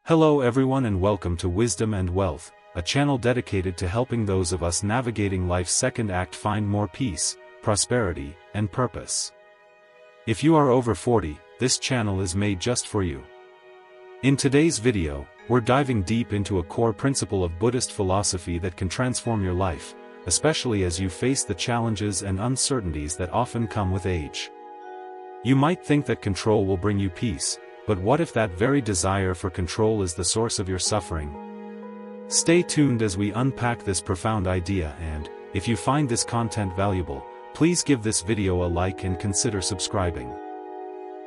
Hello everyone and welcome to Wisdom and Wealth, a channel dedicated to helping those of us navigating life's second act find more peace, prosperity, and purpose. If you are over 40, this channel is made just for you. In today's video, we're diving deep into a core principle of Buddhist philosophy that can transform your life, especially as you face the challenges and uncertainties that often come with age. You might think that control will bring you peace, but what if that very desire for control is the source of your suffering? Stay tuned as we unpack this profound idea, and, if you find this content valuable, please give this video a like and consider subscribing.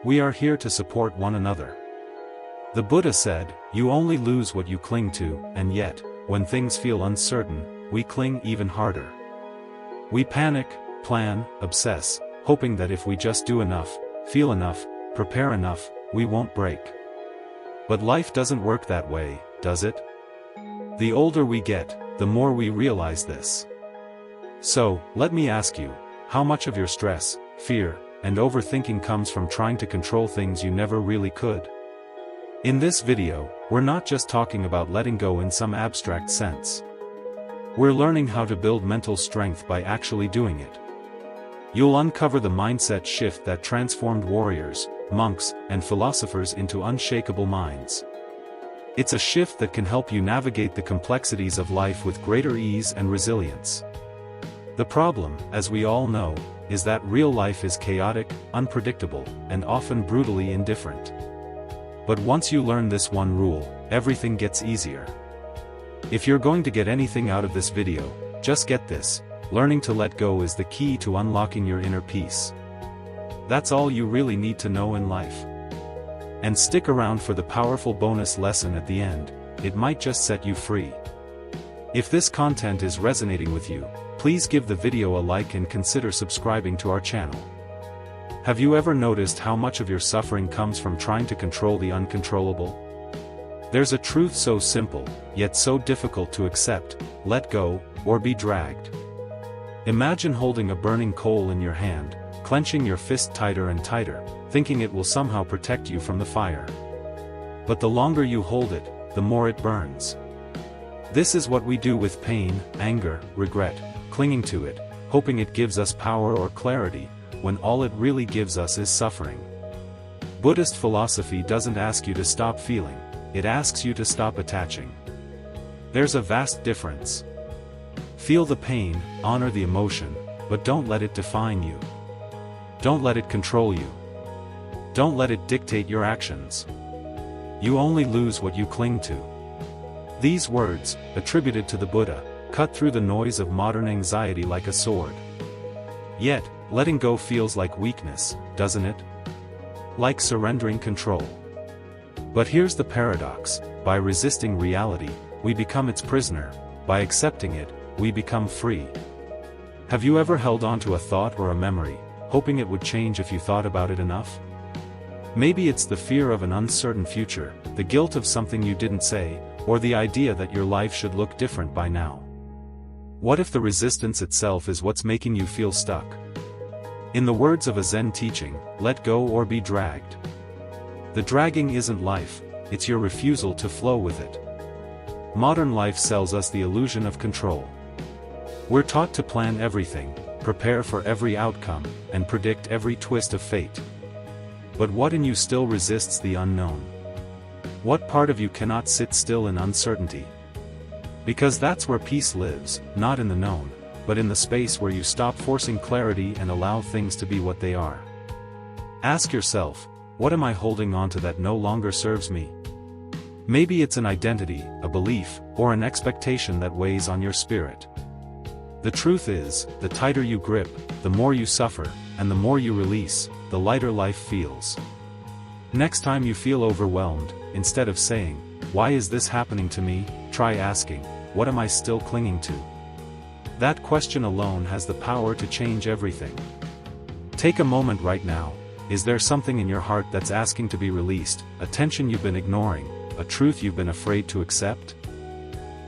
We are here to support one another. The Buddha said, "You only lose what you cling to," and yet, when things feel uncertain, we cling even harder. We panic, plan, obsess, hoping that if we just do enough, feel enough, prepare enough, we won't break. But life doesn't work that way, does it? The older we get, the more we realize this. So, let me ask you, how much of your stress, fear, and overthinking comes from trying to control things you never really could? In this video, we're not just talking about letting go in some abstract sense. We're learning how to build mental strength by actually doing it. You'll uncover the mindset shift that transformed warriors, monks, and philosophers into unshakable minds. It's a shift that can help you navigate the complexities of life with greater ease and resilience. The problem, as we all know, is that real life is chaotic, unpredictable, and often brutally indifferent. But once you learn this one rule, everything gets easier. If you're going to get anything out of this video, just get this: learning to let go is the key to unlocking your inner peace. That's all you really need to know in life. And stick around for the powerful bonus lesson at the end, it might just set you free. If this content is resonating with you, please give the video a like and consider subscribing to our channel. Have you ever noticed how much of your suffering comes from trying to control the uncontrollable? There's a truth so simple, yet so difficult to accept: let go, or be dragged. Imagine holding a burning coal in your hand, clenching your fist tighter and tighter, thinking it will somehow protect you from the fire. But the longer you hold it, the more it burns. This is what we do with pain, anger, regret, clinging to it, hoping it gives us power or clarity, when all it really gives us is suffering. Buddhist philosophy doesn't ask you to stop feeling, it asks you to stop attaching. There's a vast difference. Feel the pain, honor the emotion, but don't let it define you. Don't let it control you. Don't let it dictate your actions. You only lose what you cling to. These words, attributed to the Buddha, cut through the noise of modern anxiety like a sword. Yet, letting go feels like weakness, doesn't it? Like surrendering control. But here's the paradox: by resisting reality, we become its prisoner; by accepting it, we become free. Have you ever held on to a thought or a memory, hoping it would change if you thought about it enough? Maybe it's the fear of an uncertain future, the guilt of something you didn't say, or the idea that your life should look different by now. What if the resistance itself is what's making you feel stuck? In the words of a Zen teaching, let go or be dragged. The dragging isn't life, it's your refusal to flow with it. Modern life sells us the illusion of control. We're taught to plan everything, prepare for every outcome, and predict every twist of fate. But what in you still resists the unknown? What part of you cannot sit still in uncertainty? Because that's where peace lives, not in the known, but in the space where you stop forcing clarity and allow things to be what they are. Ask yourself, what am I holding on to that no longer serves me? Maybe it's an identity, a belief, or an expectation that weighs on your spirit. The truth is, the tighter you grip, the more you suffer, and the more you release, the lighter life feels. Next time you feel overwhelmed, instead of saying, "Why is this happening to me?" try asking, "What am I still clinging to?" That question alone has the power to change everything. Take a moment right now. Is there something in your heart that's asking to be released, a tension you've been ignoring, a truth you've been afraid to accept?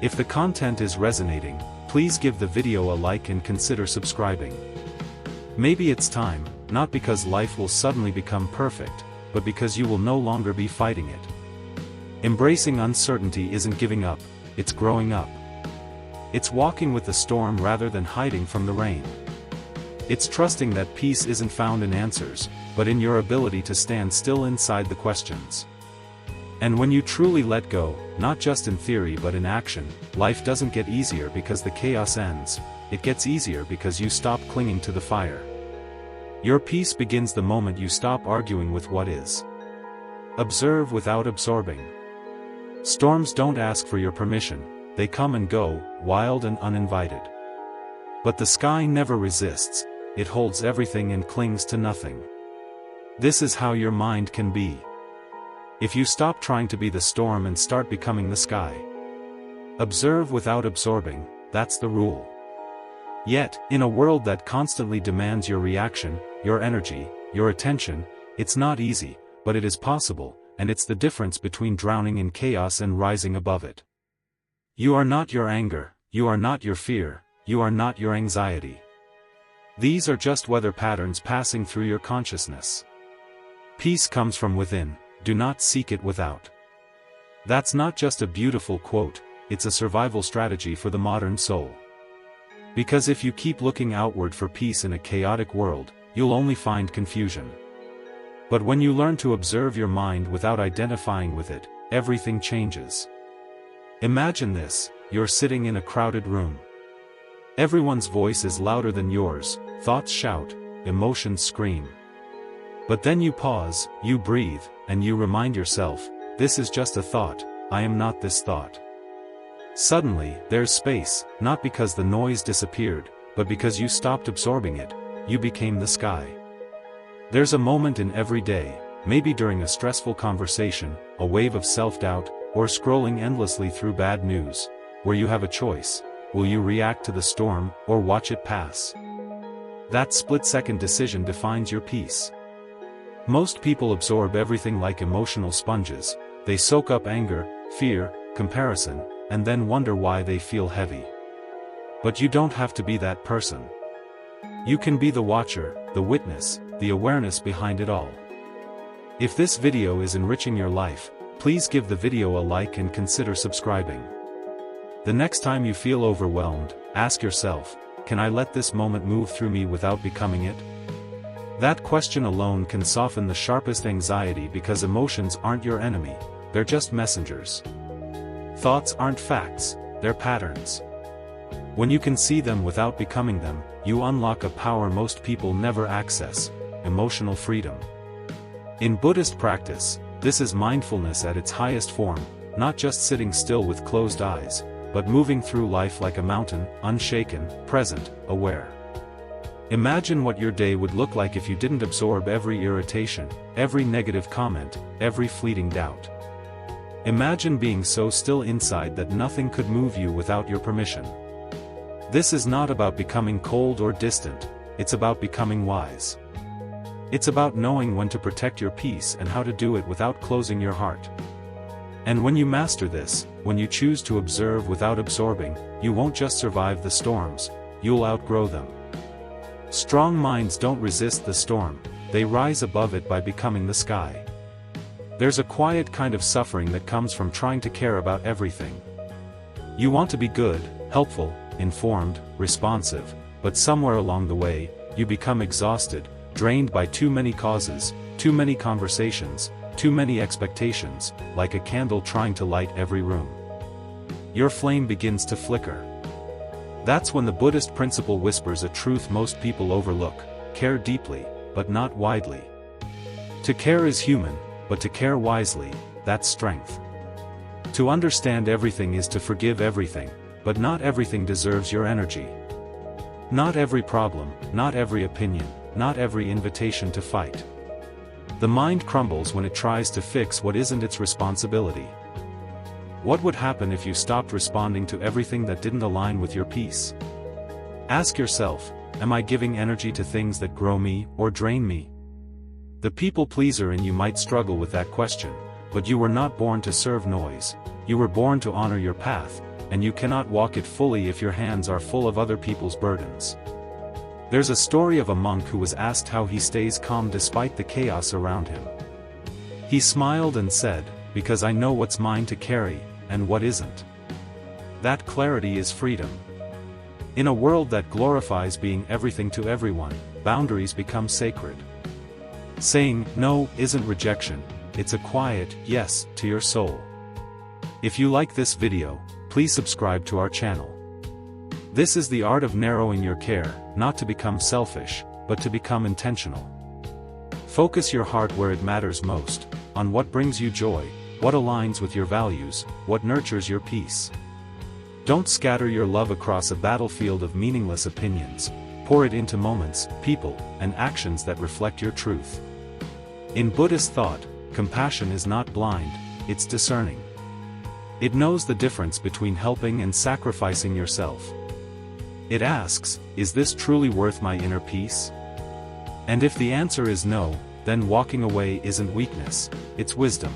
If the content is resonating, please give the video a like and consider subscribing. Maybe it's time, not because life will suddenly become perfect, but because you will no longer be fighting it. Embracing uncertainty isn't giving up, it's growing up. It's walking with the storm rather than hiding from the rain. It's trusting that peace isn't found in answers, but in your ability to stand still inside the questions. And when you truly let go, not just in theory but in action, life doesn't get easier because the chaos ends, it gets easier because you stop clinging to the fire. Your peace begins the moment you stop arguing with what is. Observe without absorbing. Storms don't ask for your permission, they come and go, wild and uninvited. But the sky never resists, it holds everything and clings to nothing. This is how your mind can be. If you stop trying to be the storm and start becoming the sky. Observe without absorbing, that's the rule. Yet, in a world that constantly demands your reaction, your energy, your attention, it's not easy, but it is possible, and it's the difference between drowning in chaos and rising above it. You are not your anger, you are not your fear, you are not your anxiety. These are just weather patterns passing through your consciousness. Peace comes from within, do not seek it without. That's not just a beautiful quote, it's a survival strategy for the modern soul. Because if you keep looking outward for peace in a chaotic world, you'll only find confusion. But when you learn to observe your mind without identifying with it, everything changes. Imagine this, you're sitting in a crowded room. Everyone's voice is louder than yours, thoughts shout, emotions scream. But then you pause, you breathe, and you remind yourself, this is just a thought, I am not this thought. Suddenly, there's space, not because the noise disappeared, but because you stopped absorbing it, you became the sky. There's a moment in every day, maybe during a stressful conversation, a wave of self-doubt, or scrolling endlessly through bad news, where you have a choice, will you react to the storm, or watch it pass? That split-second decision defines your peace. Most people absorb everything like emotional sponges, they soak up anger, fear, comparison, and then wonder why they feel heavy. But you don't have to be that person. You can be the watcher, the witness, the awareness behind it all. If this video is enriching your life, please give the video a like and consider subscribing. The next time you feel overwhelmed, ask yourself, can I let this moment move through me without becoming it? That question alone can soften the sharpest anxiety because emotions aren't your enemy, they're just messengers. Thoughts aren't facts, they're patterns. When you can see them without becoming them, you unlock a power most people never access, emotional freedom. In Buddhist practice, this is mindfulness at its highest form, not just sitting still with closed eyes, but moving through life like a mountain, unshaken, present, aware. Imagine what your day would look like if you didn't absorb every irritation, every negative comment, every fleeting doubt. Imagine being so still inside that nothing could move you without your permission. This is not about becoming cold or distant, it's about becoming wise. It's about knowing when to protect your peace and how to do it without closing your heart. And when you master this, when you choose to observe without absorbing, you won't just survive the storms, you'll outgrow them. Strong minds don't resist the storm, they rise above it by becoming the sky. There's a quiet kind of suffering that comes from trying to care about everything. You want to be good, helpful, informed, responsive, but somewhere along the way, you become exhausted, drained by too many causes, too many conversations, too many expectations, like a candle trying to light every room. Your flame begins to flicker. That's when the Buddhist principle whispers a truth most people overlook: care deeply, but not widely. To care is human, but to care wisely, that's strength. To understand everything is to forgive everything, but not everything deserves your energy. Not every problem, not every opinion, not every invitation to fight. The mind crumbles when it tries to fix what isn't its responsibility. What would happen if you stopped responding to everything that didn't align with your peace? Ask yourself, am I giving energy to things that grow me or drain me? The people pleaser in you might struggle with that question, but you were not born to serve noise, you were born to honor your path, and you cannot walk it fully if your hands are full of other people's burdens. There's a story of a monk who was asked how he stays calm despite the chaos around him. He smiled and said, because I know what's mine to carry, and what isn't. That clarity is freedom. In a world that glorifies being everything to everyone, boundaries become sacred. Saying no isn't rejection, it's a quiet yes to your soul. If you like this video, please subscribe to our channel. This is the art of narrowing your care, not to become selfish, but to become intentional. Focus your heart where it matters most, on what brings you joy, what aligns with your values, what nurtures your peace. Don't scatter your love across a battlefield of meaningless opinions. Pour it into moments, people, and actions that reflect your truth. In Buddhist thought, compassion is not blind, it's discerning. It knows the difference between helping and sacrificing yourself. It asks, is this truly worth my inner peace? And if the answer is no, then walking away isn't weakness, it's wisdom.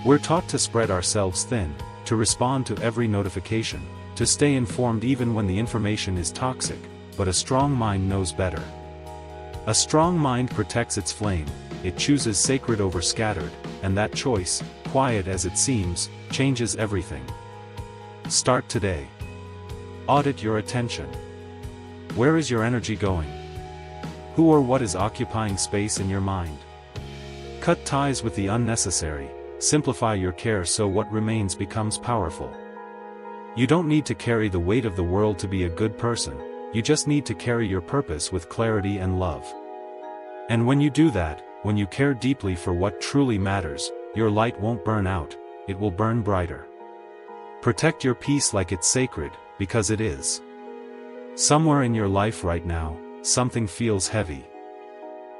We're taught to spread ourselves thin, to respond to every notification, to stay informed even when the information is toxic, but a strong mind knows better. A strong mind protects its flame, it chooses sacred over scattered, and that choice, quiet as it seems, changes everything. Start today. Audit your attention. Where is your energy going? Who or what is occupying space in your mind? Cut ties with the unnecessary. Simplify your care so what remains becomes powerful. You don't need to carry the weight of the world to be a good person, you just need to carry your purpose with clarity and love. And when you do that, when you care deeply for what truly matters, your light won't burn out, it will burn brighter. Protect your peace like it's sacred, because it is. Somewhere in your life right now, something feels heavy.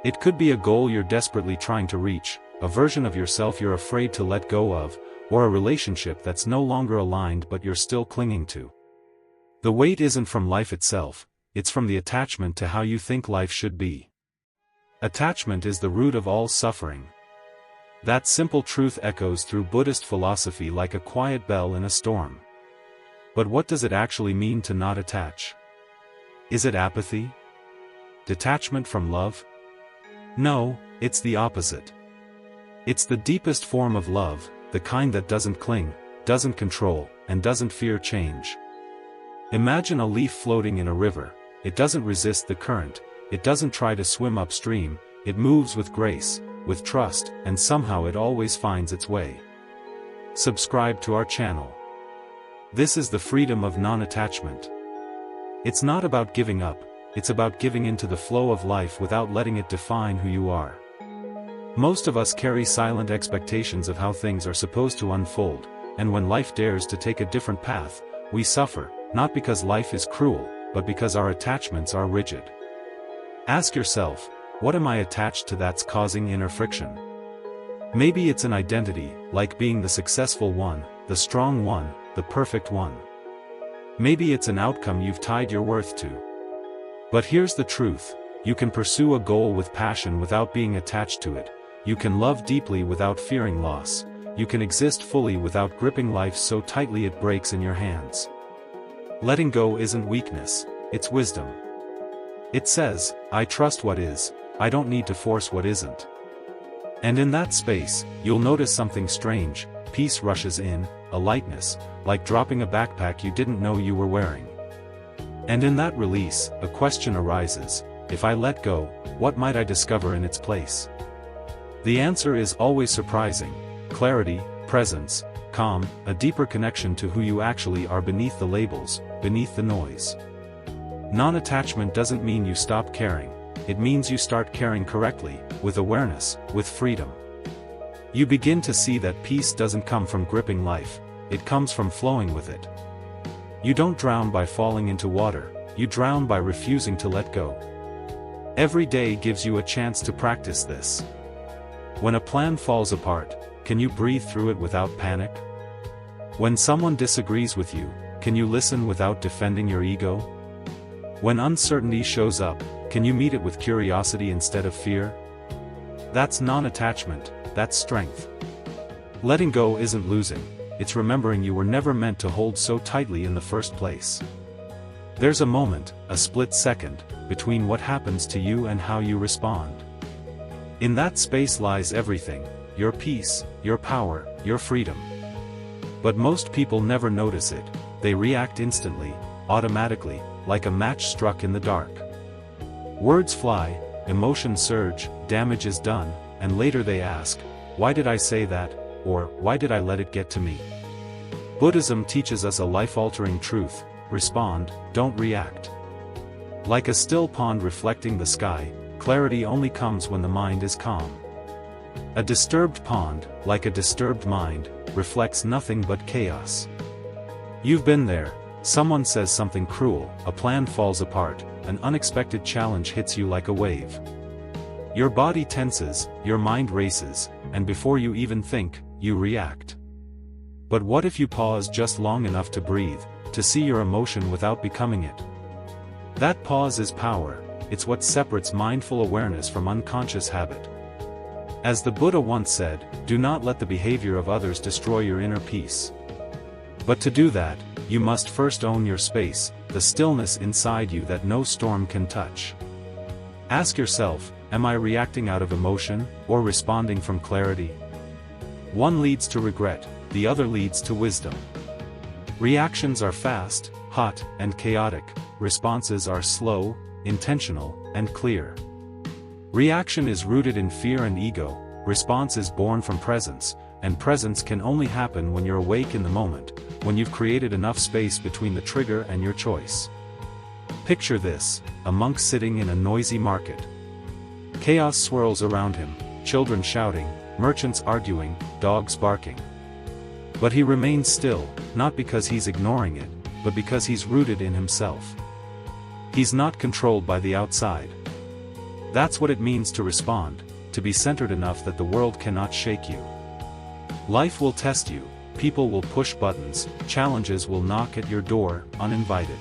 It could be a goal you're desperately trying to reach, a version of yourself you're afraid to let go of, or a relationship that's no longer aligned but you're still clinging to. The weight isn't from life itself, it's from the attachment to how you think life should be. Attachment is the root of all suffering. That simple truth echoes through Buddhist philosophy like a quiet bell in a storm. But what does it actually mean to not attach? Is it apathy? Detachment from love? No, it's the opposite. It's the deepest form of love, the kind that doesn't cling, doesn't control, and doesn't fear change. Imagine a leaf floating in a river. It doesn't resist the current, it doesn't try to swim upstream, it moves with grace, with trust, and somehow it always finds its way. Subscribe to our channel. This is the freedom of non-attachment. It's not about giving up, it's about giving into the flow of life without letting it define who you are. Most of us carry silent expectations of how things are supposed to unfold, and when life dares to take a different path, we suffer, not because life is cruel, but because our attachments are rigid. Ask yourself, what am I attached to that's causing inner friction? Maybe it's an identity, like being the successful one, the strong one, the perfect one. Maybe it's an outcome you've tied your worth to. But here's the truth, you can pursue a goal with passion without being attached to it. You can love deeply without fearing loss. You can exist fully without gripping life so tightly it breaks in your hands. Letting go isn't weakness, it's wisdom. It says, I trust what is, I don't need to force what isn't. And in that space, you'll notice something strange, peace rushes in, a lightness, like dropping a backpack you didn't know you were wearing. And in that release, a question arises, if I let go, what might I discover in its place? The answer is always surprising: clarity, presence, calm, a deeper connection to who you actually are beneath the labels, beneath the noise. Non-attachment doesn't mean you stop caring, it means you start caring correctly, with awareness, with freedom. You begin to see that peace doesn't come from gripping life, it comes from flowing with it. You don't drown by falling into water, you drown by refusing to let go. Every day gives you a chance to practice this. When a plan falls apart, can you breathe through it without panic? When someone disagrees with you, can you listen without defending your ego? When uncertainty shows up, can you meet it with curiosity instead of fear? That's non-attachment, that's strength. Letting go isn't losing, it's remembering you were never meant to hold so tightly in the first place. There's a moment, a split second, between what happens to you and how you respond. In that space lies everything: your peace, your power, your freedom. But most people never notice it. They react instantly, automatically, like a match struck in the dark. Words fly, emotions surge, damage is done, and later they ask, why did I say that, or why did I let it get to me? Buddhism teaches us a life-altering truth: respond, don't react. Like a still pond reflecting the sky, clarity only comes when the mind is calm. A disturbed pond, like a disturbed mind, reflects nothing but chaos. You've been there. Someone says something cruel, a plan falls apart, an unexpected challenge hits you like a wave. Your body tenses, your mind races, and before you even think, you react. But what if you pause just long enough to breathe, to see your emotion without becoming it? That pause is power. It's what separates mindful awareness from unconscious habit. As the Buddha once said, do not let the behavior of others destroy your inner peace. But to do that, you must first own your space, the stillness inside you that no storm can touch. Ask yourself, am I reacting out of emotion, or responding from clarity? One leads to regret, the other leads to wisdom. Reactions are fast, hot, and chaotic. Responses are slow, intentional, and clear. Reaction is rooted in fear and ego, response is born from presence, and presence can only happen when you're awake in the moment, when you've created enough space between the trigger and your choice. Picture this: a monk sitting in a noisy market. Chaos swirls around him, children shouting, merchants arguing, dogs barking. But he remains still, not because he's ignoring it, but because he's rooted in himself. He's not controlled by the outside. That's what it means to respond, to be centered enough that the world cannot shake you. Life will test you, people will push buttons, challenges will knock at your door, uninvited.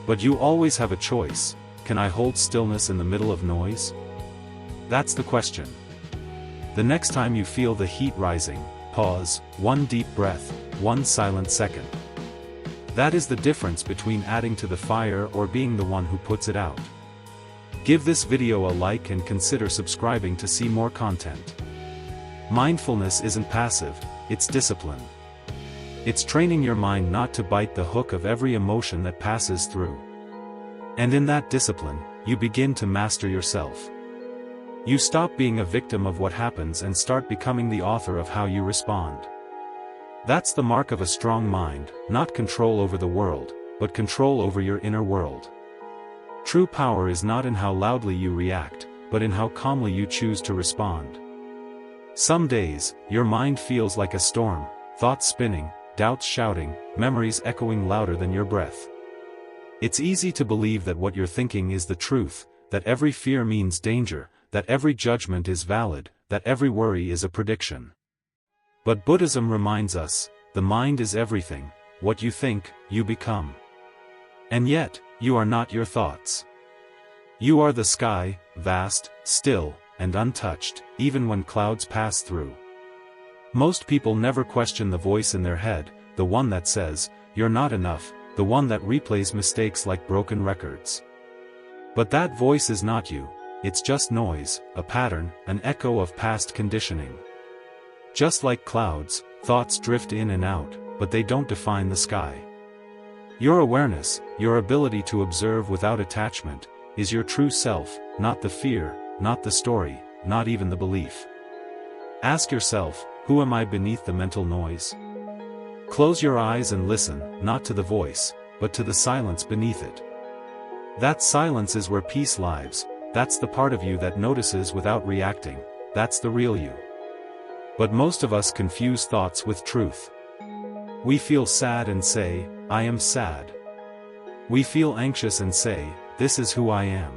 But you always have a choice: can I hold stillness in the middle of noise? That's the question. The next time you feel the heat rising, pause, one deep breath, one silent second. That is the difference between adding to the fire or being the one who puts it out. Give this video a like and consider subscribing to see more content. Mindfulness isn't passive, it's discipline. It's training your mind not to bite the hook of every emotion that passes through. And in that discipline, you begin to master yourself. You stop being a victim of what happens and start becoming the author of how you respond. That's the mark of a strong mind, not control over the world, but control over your inner world. True power is not in how loudly you react, but in how calmly you choose to respond. Some days, your mind feels like a storm, thoughts spinning, doubts shouting, memories echoing louder than your breath. It's easy to believe that what you're thinking is the truth, that every fear means danger, that every judgment is valid, that every worry is a prediction. But Buddhism reminds us, the mind is everything. What you think, you become. And yet, you are not your thoughts. You are the sky, vast, still, and untouched, even when clouds pass through. Most people never question the voice in their head, the one that says, you're not enough, the one that replays mistakes like broken records. But that voice is not you, it's just noise, a pattern, an echo of past conditioning. Just like clouds, thoughts drift in and out, but they don't define the sky. Your awareness, your ability to observe without attachment, is your true self, not the fear, not the story, not even the belief. Ask yourself, who am I beneath the mental noise? Close your eyes and listen, not to the voice, but to the silence beneath it. That silence is where peace lives, that's the part of you that notices without reacting, that's the real you. But most of us confuse thoughts with truth. We feel sad and say, I am sad. We feel anxious and say, this is who I am.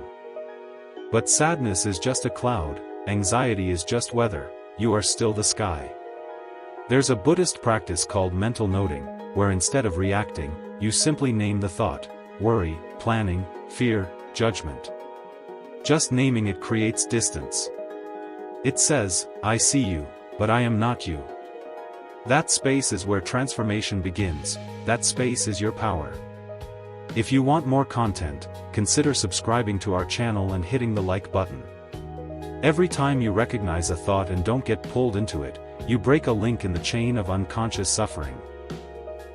But sadness is just a cloud, anxiety is just weather, you are still the sky. There's a Buddhist practice called mental noting, where instead of reacting, you simply name the thought: worry, planning, fear, judgment. Just naming it creates distance. It says, I see you, but I am not you. That space is where transformation begins, that space is your power. If you want more content, consider subscribing to our channel and hitting the like button. Every time you recognize a thought and don't get pulled into it, you break a link in the chain of unconscious suffering.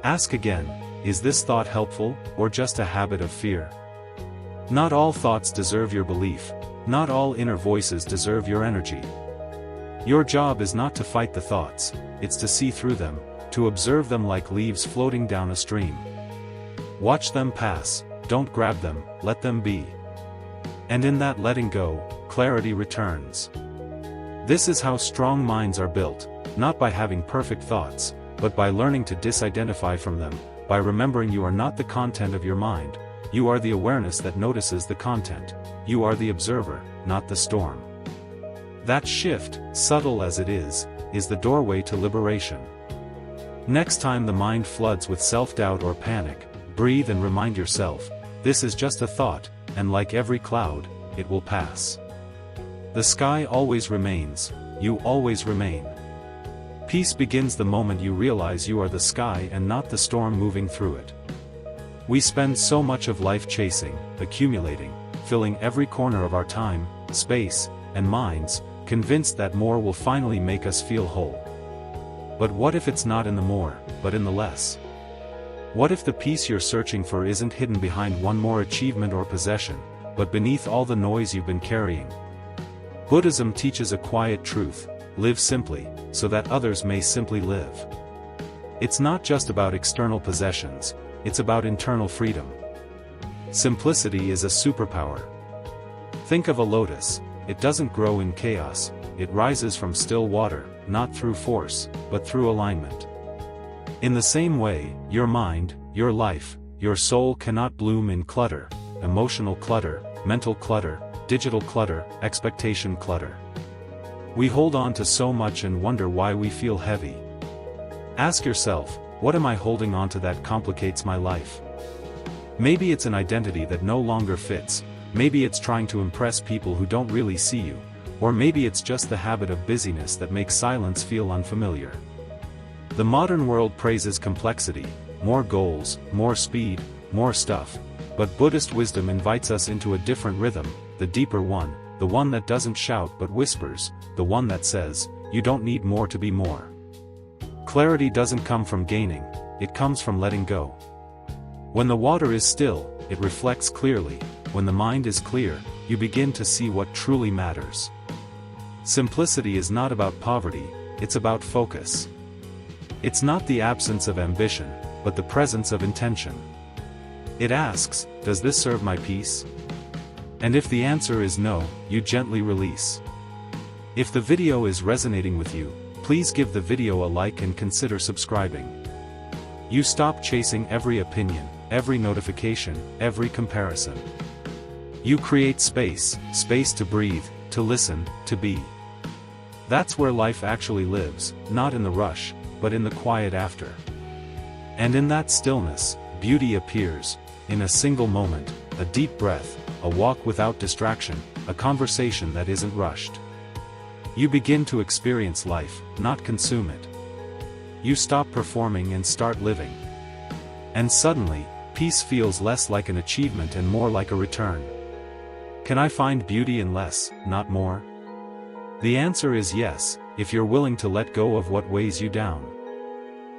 Ask again, is this thought helpful, or just a habit of fear? Not all thoughts deserve your belief, not all inner voices deserve your energy. Your job is not to fight the thoughts, it's to see through them, to observe them like leaves floating down a stream. Watch them pass, don't grab them, let them be. And in that letting go, clarity returns. This is how strong minds are built, not by having perfect thoughts, but by learning to disidentify from them, by remembering you are not the content of your mind, you are the awareness that notices the content, you are the observer, not the storm. That shift, subtle as it is the doorway to liberation. Next time the mind floods with self-doubt or panic, breathe and remind yourself, this is just a thought, and like every cloud, it will pass. The sky always remains, you always remain. Peace begins the moment you realize you are the sky and not the storm moving through it. We spend so much of life chasing, accumulating, filling every corner of our time, space, and minds, convinced that more will finally make us feel whole. But what if it's not in the more, but in the less? What if the peace you're searching for isn't hidden behind one more achievement or possession, but beneath all the noise you've been carrying? Buddhism teaches a quiet truth: live simply, so that others may simply live. It's not just about external possessions, it's about internal freedom. Simplicity is a superpower. Think of a lotus, it doesn't grow in chaos, it rises from still water, not through force, but through alignment. In the same way, your mind, your life, your soul cannot bloom in clutter, emotional clutter, mental clutter, digital clutter, expectation clutter. We hold on to so much and wonder why we feel heavy. Ask yourself, what am I holding on to that complicates my life? Maybe it's an identity that no longer fits, maybe it's trying to impress people who don't really see you, or maybe it's just the habit of busyness that makes silence feel unfamiliar. The modern world praises complexity, more goals, more speed, more stuff, but Buddhist wisdom invites us into a different rhythm, the deeper one, the one that doesn't shout but whispers, the one that says, you don't need more to be more. Clarity doesn't come from gaining, it comes from letting go. When the water is still, it reflects clearly, when the mind is clear, you begin to see what truly matters. Simplicity is not about poverty, it's about focus. It's not the absence of ambition, but the presence of intention. It asks, does this serve my peace? And if the answer is no, you gently release. If the video is resonating with you, please give the video a like and consider subscribing. You stop chasing every opinion, every notification, every comparison. You create space to breathe, to listen, to be. That's where life actually lives, not in the rush, but in the quiet after. And in that stillness, beauty appears, in a single moment, a deep breath, a walk without distraction, a conversation that isn't rushed. You begin to experience life, not consume it. You stop performing and start living. And suddenly, peace feels less like an achievement and more like a return. Can I find beauty in less, not more? The answer is yes, if you're willing to let go of what weighs you down.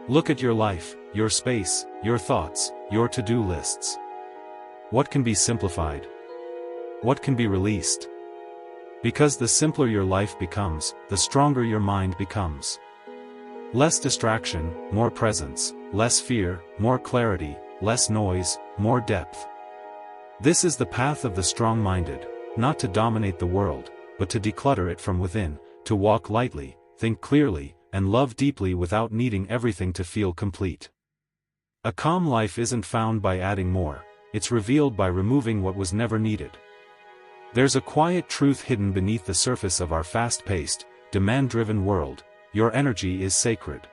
Look at your life, your space, your thoughts, your to-do lists. What can be simplified? What can be released? Because the simpler your life becomes, the stronger your mind becomes. Less distraction, more presence, less fear, more clarity, less noise, more depth. This is the path of the strong-minded, not to dominate the world, but to declutter it from within, to walk lightly, think clearly, and love deeply without needing everything to feel complete. A calm life isn't found by adding more, it's revealed by removing what was never needed. There's a quiet truth hidden beneath the surface of our fast-paced, demand-driven world: your energy is sacred.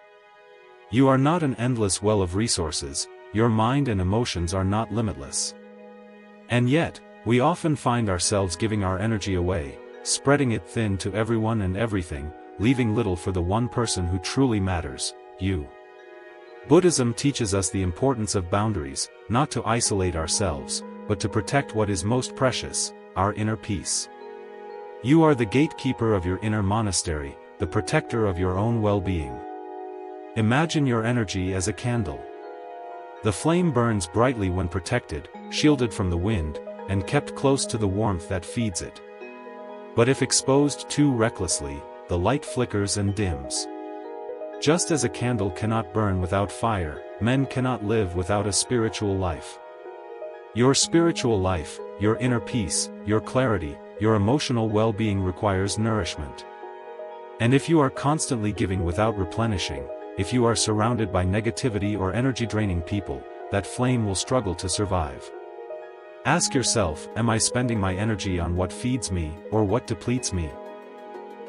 You are not an endless well of resources, your mind and emotions are not limitless. And yet, we often find ourselves giving our energy away, spreading it thin to everyone and everything, leaving little for the one person who truly matters, you. Buddhism teaches us the importance of boundaries, not to isolate ourselves, but to protect what is most precious, our inner peace. You are the gatekeeper of your inner monastery, the protector of your own well-being. Imagine your energy as a candle. The flame burns brightly when protected, shielded from the wind, and kept close to the warmth that feeds it. But if exposed too recklessly, the light flickers and dims. Just as a candle cannot burn without fire, men cannot live without a spiritual life. Your spiritual life, your inner peace, your clarity, your emotional well-being requires nourishment. And if you are constantly giving without replenishing, if you are surrounded by negativity or energy-draining people, that flame will struggle to survive. Ask yourself, am I spending my energy on what feeds me, or what depletes me?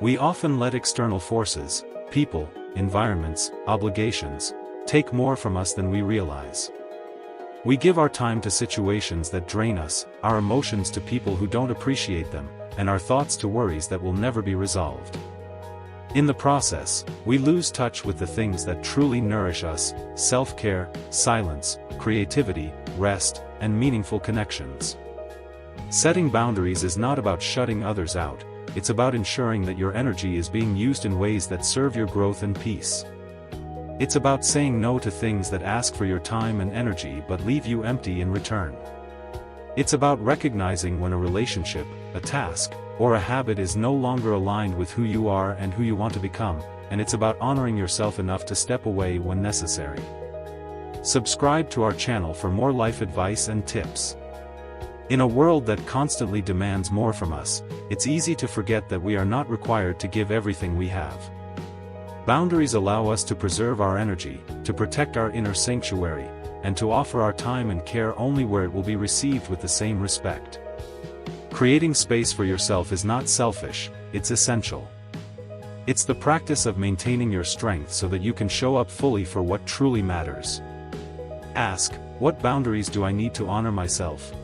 We often let external forces, people, environments, obligations, take more from us than we realize. We give our time to situations that drain us, our emotions to people who don't appreciate them, and our thoughts to worries that will never be resolved. In the process, we lose touch with the things that truly nourish us: self-care, silence, creativity, rest, and meaningful connections. Setting boundaries is not about shutting others out, it's about ensuring that your energy is being used in ways that serve your growth and peace. It's about saying no to things that ask for your time and energy but leave you empty in return. It's about recognizing when a relationship, a task, or a habit is no longer aligned with who you are and who you want to become, and it's about honoring yourself enough to step away when necessary. Subscribe to our channel for more life advice and tips. In a world that constantly demands more from us, it's easy to forget that we are not required to give everything we have. Boundaries allow us to preserve our energy, to protect our inner sanctuary, and to offer our time and care only where it will be received with the same respect. Creating space for yourself is not selfish, it's essential. It's the practice of maintaining your strength so that you can show up fully for what truly matters. Ask, what boundaries do I need to honor myself?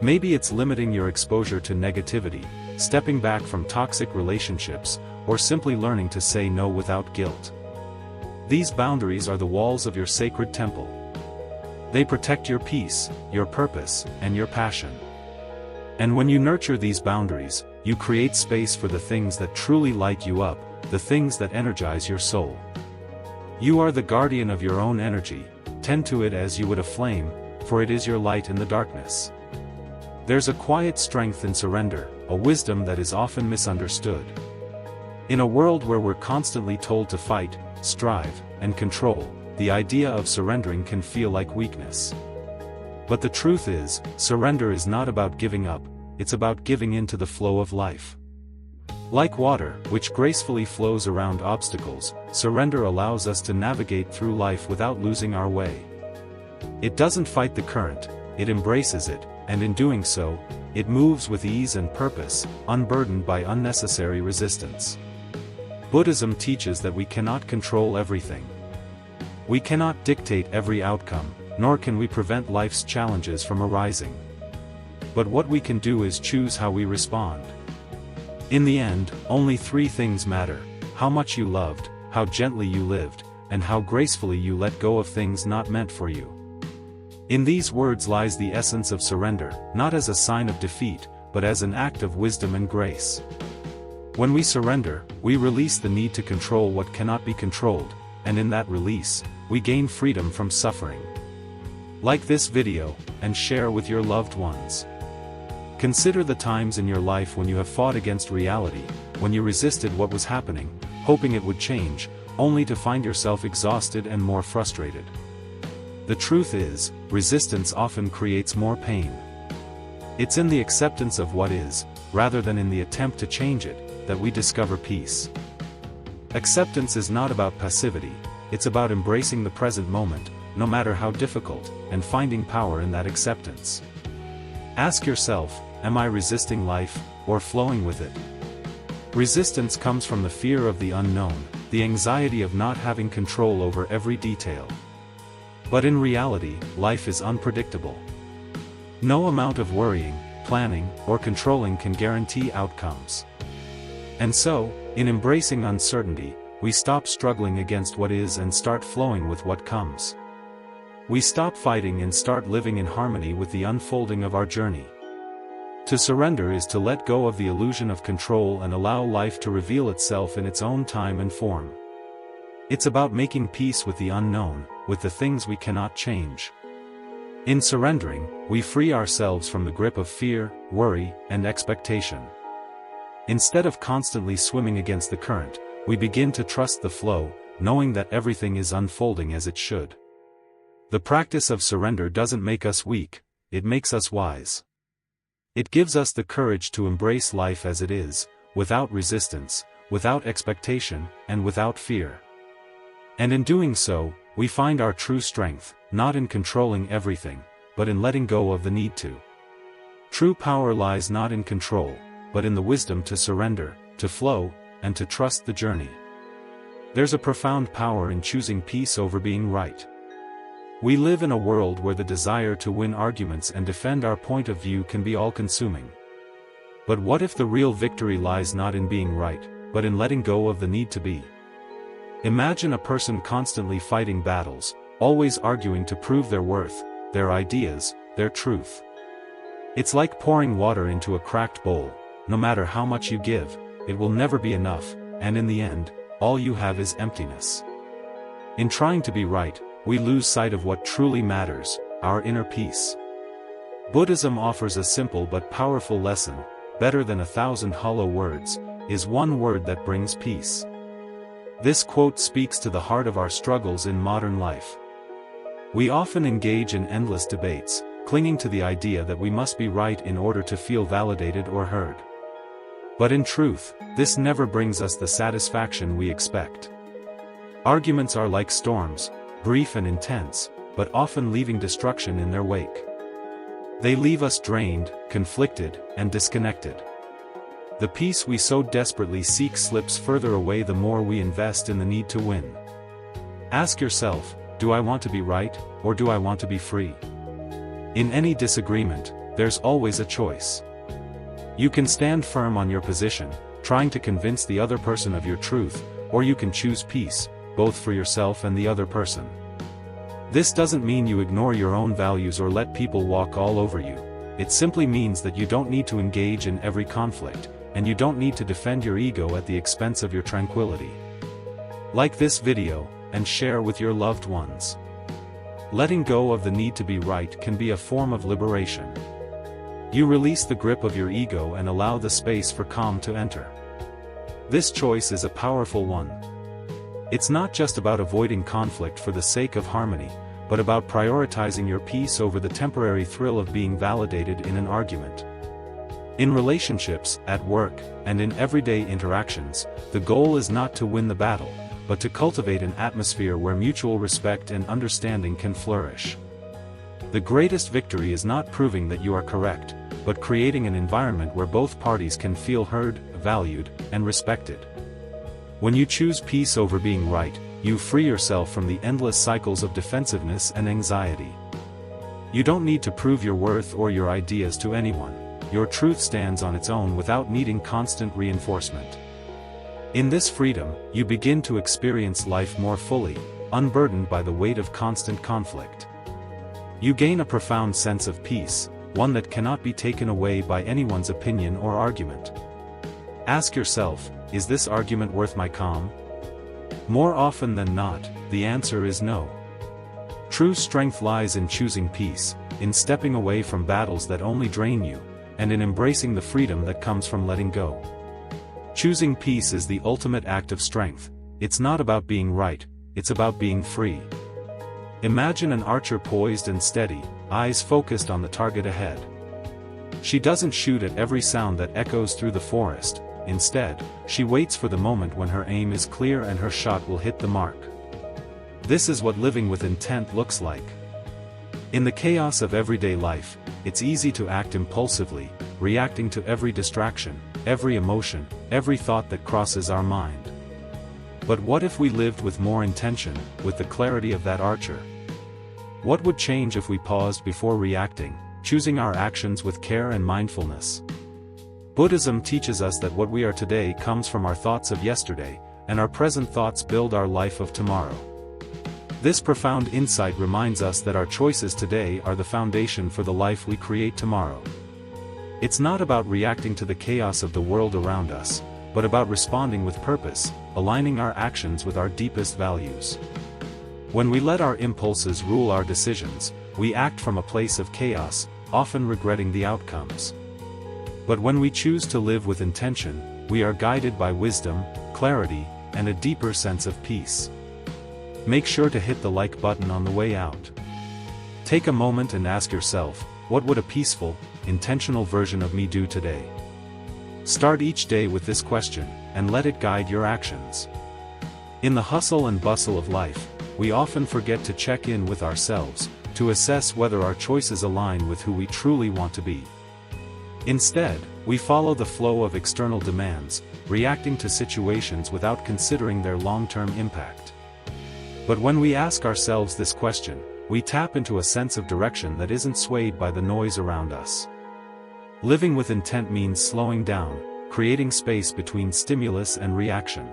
Maybe it's limiting your exposure to negativity, stepping back from toxic relationships, or simply learning to say no without guilt. These boundaries are the walls of your sacred temple. They protect your peace, your purpose, and your passion. And when you nurture these boundaries, you create space for the things that truly light you up, the things that energize your soul. You are the guardian of your own energy, tend to it as you would a flame, for it is your light in the darkness. There's a quiet strength in surrender, a wisdom that is often misunderstood. In a world where we're constantly told to fight, strive, and control, the idea of surrendering can feel like weakness. But the truth is, surrender is not about giving up, it's about giving in to the flow of life. Like water, which gracefully flows around obstacles, surrender allows us to navigate through life without losing our way. It doesn't fight the current, it embraces it, and in doing so, it moves with ease and purpose, unburdened by unnecessary resistance. Buddhism teaches that we cannot control everything. We cannot dictate every outcome, nor can we prevent life's challenges from arising. But what we can do is choose how we respond. In the end, only three things matter: how much you loved, how gently you lived, and how gracefully you let go of things not meant for you. In these words lies the essence of surrender, not as a sign of defeat, but as an act of wisdom and grace. When we surrender, we release the need to control what cannot be controlled, and in that release, we gain freedom from suffering. Like this video, and share with your loved ones. Consider the times in your life when you have fought against reality, when you resisted what was happening, hoping it would change, only to find yourself exhausted and more frustrated. The truth is, resistance often creates more pain. It's in the acceptance of what is, rather than in the attempt to change it, that we discover peace. Acceptance is not about passivity, it's about embracing the present moment, no matter how difficult, and finding power in that acceptance. Ask yourself, am I resisting life, or flowing with it? Resistance comes from the fear of the unknown, the anxiety of not having control over every detail. But in reality, life is unpredictable. No amount of worrying, planning, or controlling can guarantee outcomes. And so, in embracing uncertainty, we stop struggling against what is and start flowing with what comes. We stop fighting and start living in harmony with the unfolding of our journey. To surrender is to let go of the illusion of control and allow life to reveal itself in its own time and form. It's about making peace with the unknown, with the things we cannot change. In surrendering, we free ourselves from the grip of fear, worry, and expectation. Instead of constantly swimming against the current, we begin to trust the flow, knowing that everything is unfolding as it should. The practice of surrender doesn't make us weak, it makes us wise. It gives us the courage to embrace life as it is, without resistance, without expectation, and without fear. And in doing so, we find our true strength, not in controlling everything, but in letting go of the need to. True power lies not in control, but in the wisdom to surrender, to flow, and to trust the journey. There's a profound power in choosing peace over being right. We live in a world where the desire to win arguments and defend our point of view can be all-consuming. But what if the real victory lies not in being right, but in letting go of the need to be? Imagine a person constantly fighting battles, always arguing to prove their worth, their ideas, their truth. It's like pouring water into a cracked bowl. No matter how much you give, it will never be enough, and in the end, all you have is emptiness. In trying to be right, we lose sight of what truly matters, our inner peace. Buddhism offers a simple but powerful lesson: better than 1,000 hollow words, is one word that brings peace. This quote speaks to the heart of our struggles in modern life. We often engage in endless debates, clinging to the idea that we must be right in order to feel validated or heard. But in truth, this never brings us the satisfaction we expect. Arguments are like storms, brief and intense, but often leaving destruction in their wake. They leave us drained, conflicted, and disconnected. The peace we so desperately seek slips further away the more we invest in the need to win. Ask yourself, do I want to be right, or do I want to be free? In any disagreement, there's always a choice. You can stand firm on your position, trying to convince the other person of your truth, or you can choose peace, both for yourself and the other person. This doesn't mean you ignore your own values or let people walk all over you. It simply means that you don't need to engage in every conflict, and you don't need to defend your ego at the expense of your tranquility. Like this video, and share with your loved ones. Letting go of the need to be right can be a form of liberation. You release the grip of your ego and allow the space for calm to enter. This choice is a powerful one. It's not just about avoiding conflict for the sake of harmony, but about prioritizing your peace over the temporary thrill of being validated in an argument. In relationships, at work, and in everyday interactions, the goal is not to win the battle, but to cultivate an atmosphere where mutual respect and understanding can flourish. The greatest victory is not proving that you are correct, but creating an environment where both parties can feel heard, valued, and respected. When you choose peace over being right, you free yourself from the endless cycles of defensiveness and anxiety. You don't need to prove your worth or your ideas to anyone. Your truth stands on its own without needing constant reinforcement. In this freedom, you begin to experience life more fully, unburdened by the weight of constant conflict. You gain a profound sense of peace, one that cannot be taken away by anyone's opinion or argument. Ask yourself, is this argument worth my calm? More often than not, the answer is no. True strength lies in choosing peace, in stepping away from battles that only drain you, and in embracing the freedom that comes from letting go. Choosing peace is the ultimate act of strength. It's not about being right, it's about being free. Imagine an archer poised and steady, eyes focused on the target ahead. She doesn't shoot at every sound that echoes through the forest. Instead, she waits for the moment when her aim is clear and her shot will hit the mark. This is what living with intent looks like. In the chaos of everyday life, it's easy to act impulsively, reacting to every distraction, every emotion, every thought that crosses our mind. But what if we lived with more intention, with the clarity of that archer? What would change if we paused before reacting, choosing our actions with care and mindfulness? Buddhism teaches us that what we are today comes from our thoughts of yesterday, and our present thoughts build our life of tomorrow. This profound insight reminds us that our choices today are the foundation for the life we create tomorrow. It's not about reacting to the chaos of the world around us, but about responding with purpose, aligning our actions with our deepest values. When we let our impulses rule our decisions, we act from a place of chaos, often regretting the outcomes. But when we choose to live with intention, we are guided by wisdom, clarity, and a deeper sense of peace. Make sure to hit the like button on the way out. Take a moment and ask yourself, what would a peaceful, intentional version of me do today? Start each day with this question, and let it guide your actions. In the hustle and bustle of life, we often forget to check in with ourselves, to assess whether our choices align with who we truly want to be. Instead, we follow the flow of external demands, reacting to situations without considering their long-term impact. But when we ask ourselves this question, we tap into a sense of direction that isn't swayed by the noise around us. Living with intent means slowing down, creating space between stimulus and reaction.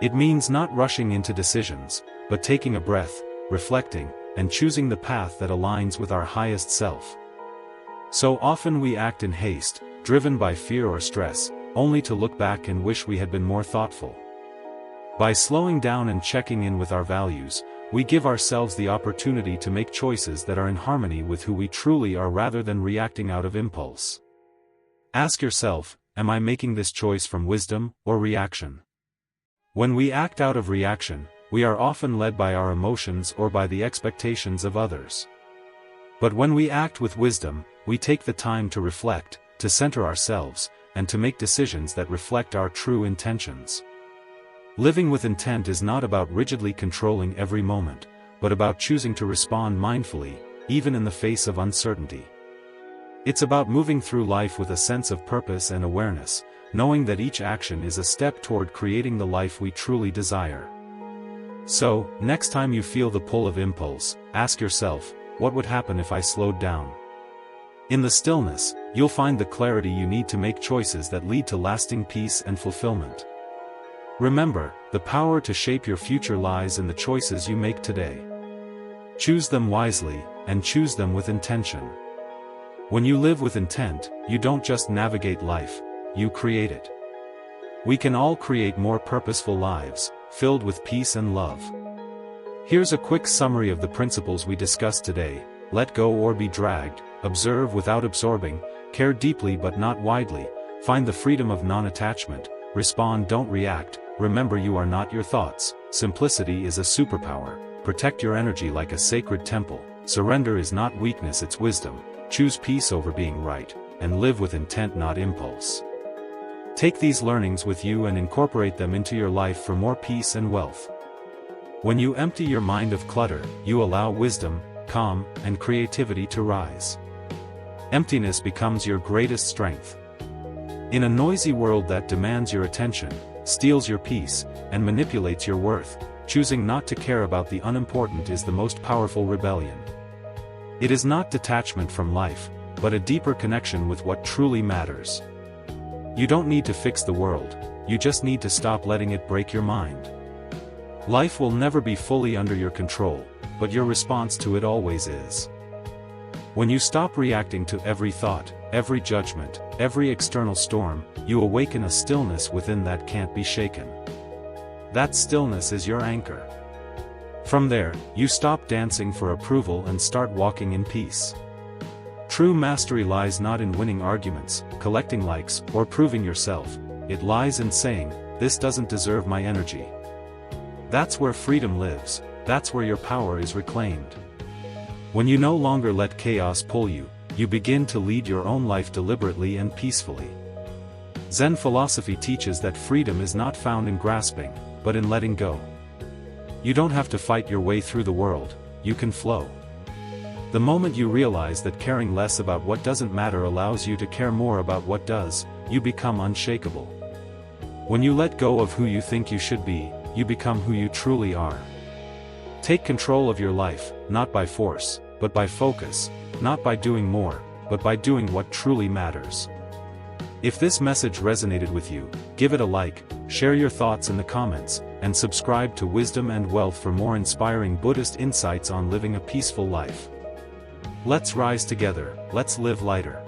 It means not rushing into decisions, but taking a breath, reflecting, and choosing the path that aligns with our highest self. So often we act in haste, driven by fear or stress, only to look back and wish we had been more thoughtful. By slowing down and checking in with our values, we give ourselves the opportunity to make choices that are in harmony with who we truly are rather than reacting out of impulse. Ask yourself, am I making this choice from wisdom or reaction? When we act out of reaction, we are often led by our emotions or by the expectations of others. But when we act with wisdom, we take the time to reflect, to center ourselves, and to make decisions that reflect our true intentions. Living with intent is not about rigidly controlling every moment, but about choosing to respond mindfully, even in the face of uncertainty. It's about moving through life with a sense of purpose and awareness, knowing that each action is a step toward creating the life we truly desire. So, next time you feel the pull of impulse, ask yourself, what would happen if I slowed down? In the stillness, you'll find the clarity you need to make choices that lead to lasting peace and fulfillment. Remember, the power to shape your future lies in the choices you make today. Choose them wisely, and choose them with intention. When you live with intent, you don't just navigate life, you create it. We can all create more purposeful lives, filled with peace and love. Here's a quick summary of the principles we discussed today: let go or be dragged, observe without absorbing, care deeply but not widely, find the freedom of non-attachment, respond, don't react, remember you are not your thoughts, simplicity is a superpower, protect your energy like a sacred temple, surrender is not weakness, it's wisdom, choose peace over being right, and live with intent, not impulse. Take these learnings with you and incorporate them into your life for more peace and wealth. When you empty your mind of clutter, you allow wisdom, calm, and creativity to rise. Emptiness becomes your greatest strength. In a noisy world that demands your attention, steals your peace, and manipulates your worth, choosing not to care about the unimportant is the most powerful rebellion. It is not detachment from life, but a deeper connection with what truly matters. You don't need to fix the world, you just need to stop letting it break your mind. Life will never be fully under your control, but your response to it always is. When you stop reacting to every thought, every judgment, every external storm, you awaken a stillness within that can't be shaken. That stillness is your anchor. From there, you stop dancing for approval and start walking in peace. True mastery lies not in winning arguments, collecting likes, or proving yourself, it lies in saying, this doesn't deserve my energy. That's where freedom lives, that's where your power is reclaimed. When you no longer let chaos pull you, you begin to lead your own life deliberately and peacefully. Zen philosophy teaches that freedom is not found in grasping, but in letting go. You don't have to fight your way through the world, you can flow. The moment you realize that caring less about what doesn't matter allows you to care more about what does, you become unshakable. When you let go of who you think you should be, you become who you truly are. Take control of your life, not by force, but by focus, not by doing more, but by doing what truly matters. If this message resonated with you, give it a like, share your thoughts in the comments, and subscribe to Wisdom and Wealth for more inspiring Buddhist insights on living a peaceful life. Let's rise together, let's live lighter.